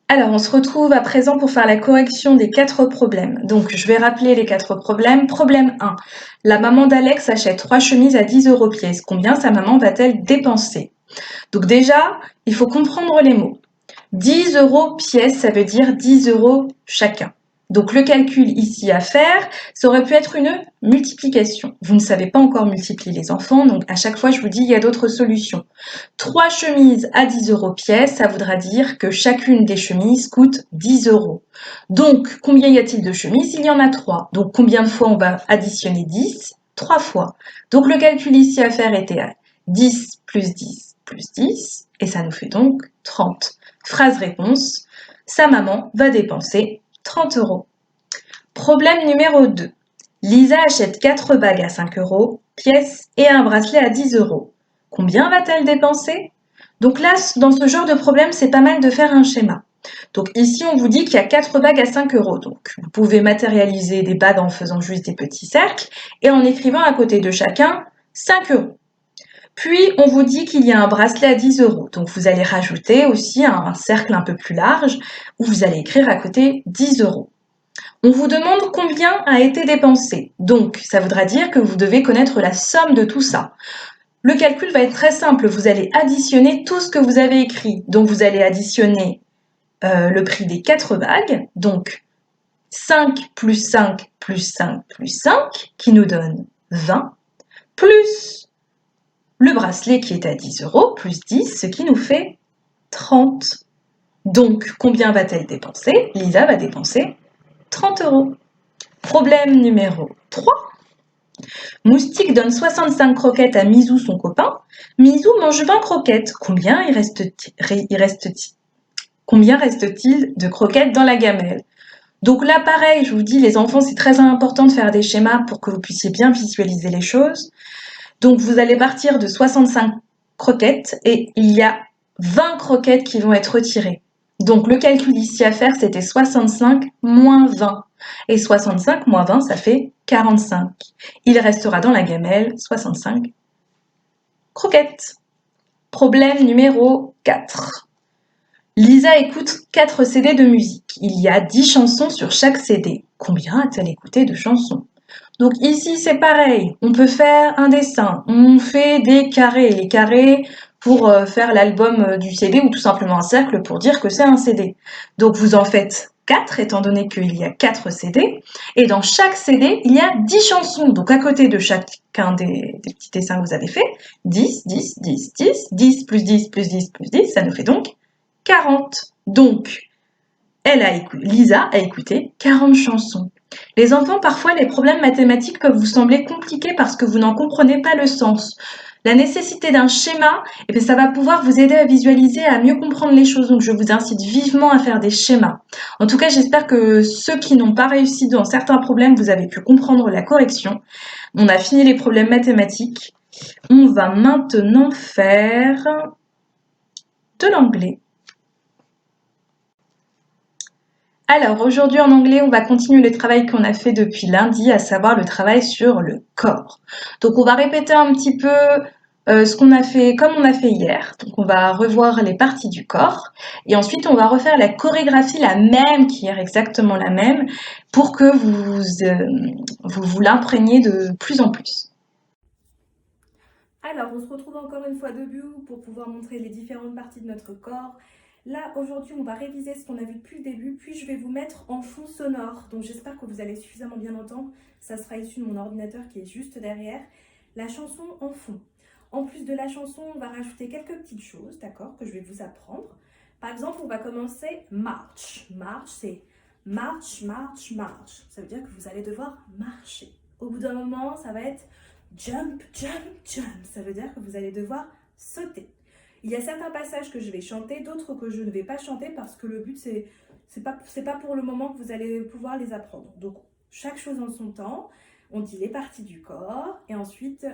Alors, on se retrouve à présent pour faire la correction des 4 problèmes. Donc, je vais rappeler les 4 problèmes. Problème 1. La maman d'Alex achète 3 chemises à 10 € pièce. Combien sa maman va-t-elle dépenser? Donc déjà, il faut comprendre les mots. 10 € pièce, ça veut dire 10 € chacun. Donc le calcul ici à faire, ça aurait pu être une multiplication. Vous ne savez pas encore multiplier les enfants, donc à chaque fois je vous dis il y a d'autres solutions. 3 chemises à 10 € pièce, ça voudra dire que chacune des chemises coûte 10 €. Donc combien y a-t-il de chemises? Il y en a 3. Donc combien de fois on va additionner 10? 3 fois. Donc le calcul ici à faire était à 10 plus 10 plus 10, et ça nous fait donc 30. Phrase-réponse, sa maman va dépenser 30 €. Problème numéro 2. Lisa achète 4 bagues à 5 € pièce et un bracelet à 10 €. Combien va-t-elle dépenser? Donc là, dans ce genre de problème, c'est pas mal de faire un schéma. Donc ici, on vous dit qu'il y a 4 bagues à 5 €. Donc vous pouvez matérialiser des bagues en faisant juste des petits cercles et en écrivant à côté de chacun 5 €. Puis, on vous dit qu'il y a un bracelet à 10 €. Donc, vous allez rajouter aussi un cercle un peu plus large où vous allez écrire à côté 10 €. On vous demande combien a été dépensé. Donc, ça voudra dire que vous devez connaître la somme de tout ça. Le calcul va être très simple. Vous allez additionner tout ce que vous avez écrit. Donc, vous allez additionner le prix des 4 bagues. Donc, 5 plus 5 plus 5 plus 5 qui nous donne 20, plus le bracelet qui est à 10 € plus 10, ce qui nous fait 30. Donc, combien va-t-elle dépenser? Lisa va dépenser 30 €. Problème numéro 3. Moustique donne 65 croquettes à Misou, son copain. Misou mange 20 croquettes. Combien reste-t-il de croquettes dans la gamelle? Donc là, pareil, je vous dis, les enfants, c'est très important de faire des schémas pour que vous puissiez bien visualiser les choses. Donc, vous allez partir de 65 croquettes et il y a 20 croquettes qui vont être retirées. Donc, le calcul ici à faire, c'était 65 moins 20. Et 65 moins 20, ça fait 45. Il restera dans la gamelle 65 croquettes. Problème numéro 4. Lisa écoute 4 CD de musique. Il y a 10 chansons sur chaque CD. Combien a-t-elle écouté de chansons? Donc ici, c'est pareil. On peut faire un dessin. On fait des carrés. Les carrés pour faire l'album du CD ou tout simplement un cercle pour dire que c'est un CD. Donc vous en faites 4 étant donné qu'il y a 4 CD. Et dans chaque CD, il y a 10 chansons. Donc à côté de chacun des petits dessins que vous avez fait, 10, 10, 10, 10, 10 plus 10 plus 10 plus 10, ça nous fait donc 40. Donc, Lisa a écouté 40 chansons. Les enfants, parfois, les problèmes mathématiques peuvent vous sembler compliqués parce que vous n'en comprenez pas le sens. La nécessité d'un schéma, ça va pouvoir vous aider à visualiser, à mieux comprendre les choses. Donc, je vous incite vivement à faire des schémas. En tout cas, j'espère que ceux qui n'ont pas réussi dans certains problèmes, vous avez pu comprendre la correction. On a fini les problèmes mathématiques. On va maintenant faire de l'anglais. Alors, aujourd'hui en anglais, on va continuer le travail qu'on a fait depuis lundi, à savoir le travail sur le corps. Donc, on va répéter un petit peu ce qu'on a fait, comme on a fait hier. Donc, on va revoir les parties du corps. Et ensuite, on va refaire la chorégraphie, la même qu'hier, exactement la même, pour que vous l'imprégniez de plus en plus. Alors, on se retrouve encore une fois debout pour pouvoir montrer les différentes parties de notre corps. Là, aujourd'hui, on va réviser ce qu'on a vu depuis le début, puis je vais vous mettre en fond sonore. Donc, j'espère que vous allez suffisamment bien entendre. Ça sera issu de mon ordinateur qui est juste derrière. La chanson en fond. En plus de la chanson, on va rajouter quelques petites choses, d'accord, que je vais vous apprendre. Par exemple, on va commencer march. March, c'est march, march, march. Ça veut dire que vous allez devoir marcher. Au bout d'un moment, ça va être jump, jump, jump. Ça veut dire que vous allez devoir sauter. Il y a certains passages que je vais chanter, d'autres que je ne vais pas chanter parce que le but, c'est pas pour le moment que vous allez pouvoir les apprendre. Donc, chaque chose en son temps. On dit les parties du corps et ensuite,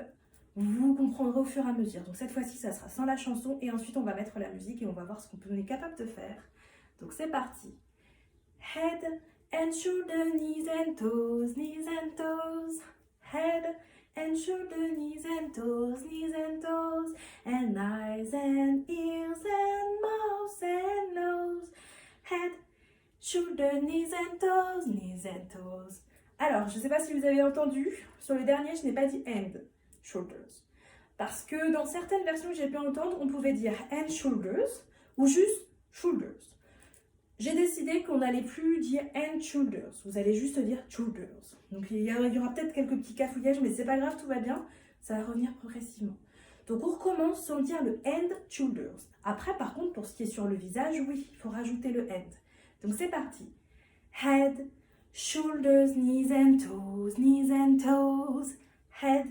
vous comprendrez au fur et à mesure. Donc, cette fois-ci, ça sera sans la chanson et ensuite, on va mettre la musique et on va voir ce qu'on est capable de faire. Donc, c'est parti. Head and shoulder, knees and toes, knees and toes. Head and shoulder, knees and toes, and eyes and ears and mouth and nose. Head, shoulders, knees and toes, knees and toes. Alors, je ne sais pas si vous avez entendu, sur le dernier, je n'ai pas dit hand, shoulders. Parce que dans certaines versions que j'ai pu entendre, on pouvait dire hand shoulders ou juste shoulders. J'ai décidé qu'on n'allait plus dire hand shoulders, vous allez juste dire shoulders. Donc il y aura peut-être quelques petits cafouillages, mais c'est pas grave, tout va bien, ça va revenir progressivement. Donc on recommence sans dire le hand shoulders. Après par contre, pour ce qui est sur le visage, oui, il faut rajouter le hand. Donc c'est parti. Head, shoulders, knees and toes, knees and toes. Head,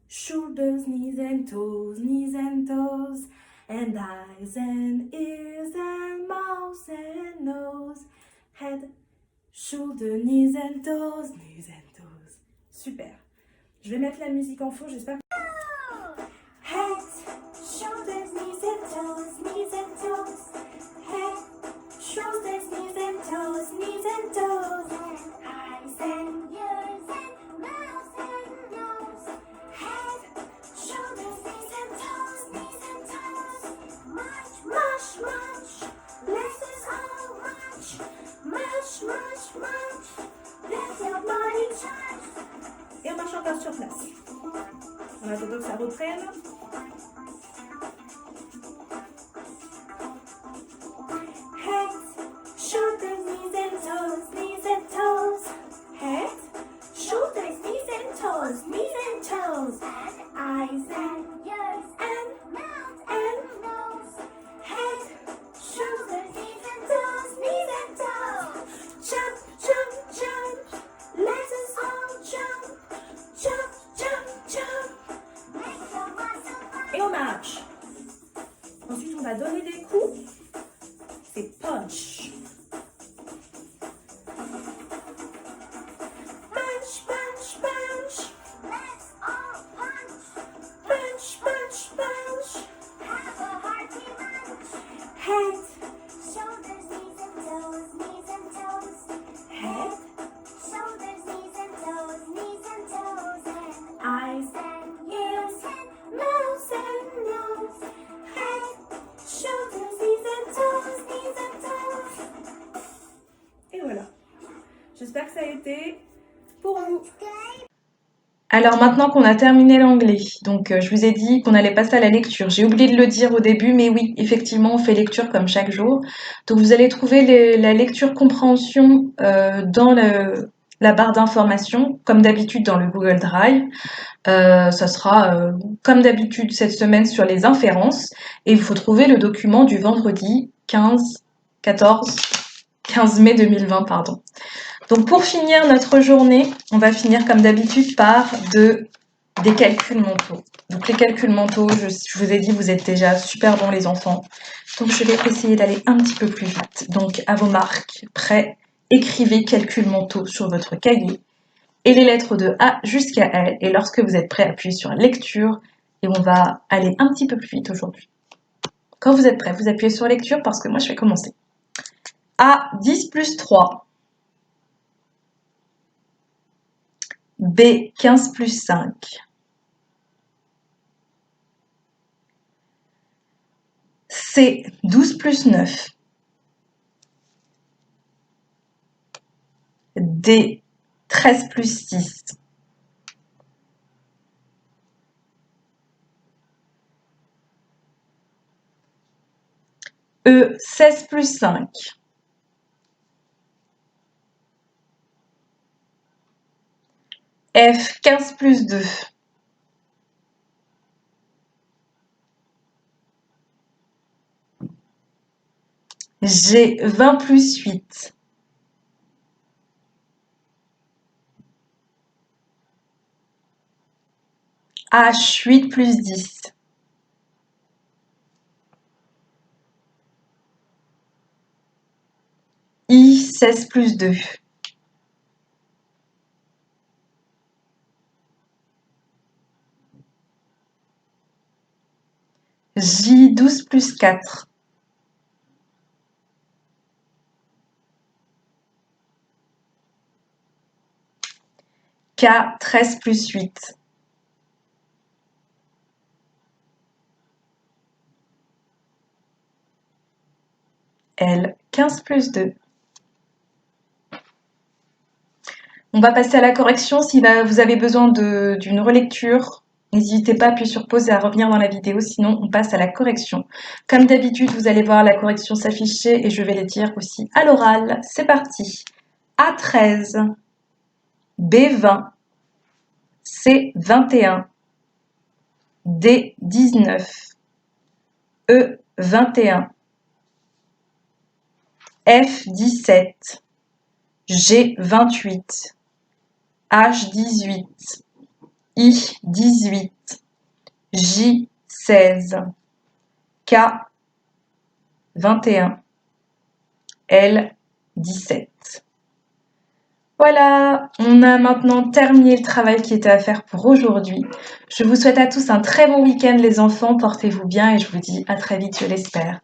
shoulders, knees and toes, knees and toes. And eyes and ears and mouth and nose. Head, shoulder, knees and toes, knees and toes. Super. Je vais mettre la musique en fond, j'espère. Head, shoulders, knees and toes, knees and toes. Head, shoulders, knees and toes, knees and toes. Eyes and ears and mouth and nose. Head, shoulders, knees and toes, knees and toes. Much, much, much. This is all much. Much, much, much. Let your body charge. Et on marche encore sur place. En attendant que ça reprenne. Head, shoulders, knees and toes, knees and toes. Head, shoulders, knees and toes, knees and toes. Eyes and ears and mouth and nose. Head, shoulders, knees and toes, knees and toes. Jump, jump, jump. Let us all jump. Jump, jump, jump. Make your muscle fun. Et on marche. Ensuite, on va donner des coups. C'est punch. Punch, punch, punch. Let's all punch. Punch, punch, punch. Have a hearty lunch. Head, shoulders, knees and toes, knees and toes. Head, shoulders, knees and toes, knees and toes. And eyes and ears and mouth and nose. Head, shoulders, knees and toes, knees and toes. Et voilà. J'espère que ça a été pour vous. Alors maintenant qu'on a terminé l'anglais, donc je vous ai dit qu'on allait passer à la lecture. J'ai oublié de le dire au début, mais oui, effectivement, on fait lecture comme chaque jour. Donc vous allez trouver la lecture compréhension dans la barre d'information, comme d'habitude dans le Google Drive. Ça sera comme d'habitude cette semaine sur les inférences. Et il faut trouver le document du vendredi 15 mai 2020, pardon. Donc pour finir notre journée, on va finir comme d'habitude par des calculs mentaux. Donc les calculs mentaux, je vous ai dit, vous êtes déjà super bons les enfants. Donc je vais essayer d'aller un petit peu plus vite. Donc à vos marques, prêts, écrivez calculs mentaux sur votre cahier et les lettres de A jusqu'à L. Et lorsque vous êtes prêts, appuyez sur lecture et on va aller un petit peu plus vite aujourd'hui. Quand vous êtes prêts, vous appuyez sur lecture parce que moi je vais commencer. A 10 plus 3. B 15 plus 5. C 12 plus 9. D 13 plus 6. E 16 plus 5. F 15 plus 2. G 20 plus 8. H 8 plus 10. I 16 plus 2. J 12 plus 4. K 13 plus 8. L 15 plus 2. On va passer à la correction. Si vous avez besoin d'une relecture, n'hésitez pas à appuyer sur pause et à revenir dans la vidéo, sinon on passe à la correction. Comme d'habitude, vous allez voir la correction s'afficher et je vais les dire aussi à l'oral. C'est parti. A13, B20, C21, D19, E21, F17, G28, H18, I18, J16, K21, L17. Voilà, on a maintenant terminé le travail qui était à faire pour aujourd'hui. Je vous souhaite à tous un très bon week-end les enfants, portez-vous bien et je vous dis à très vite, je l'espère.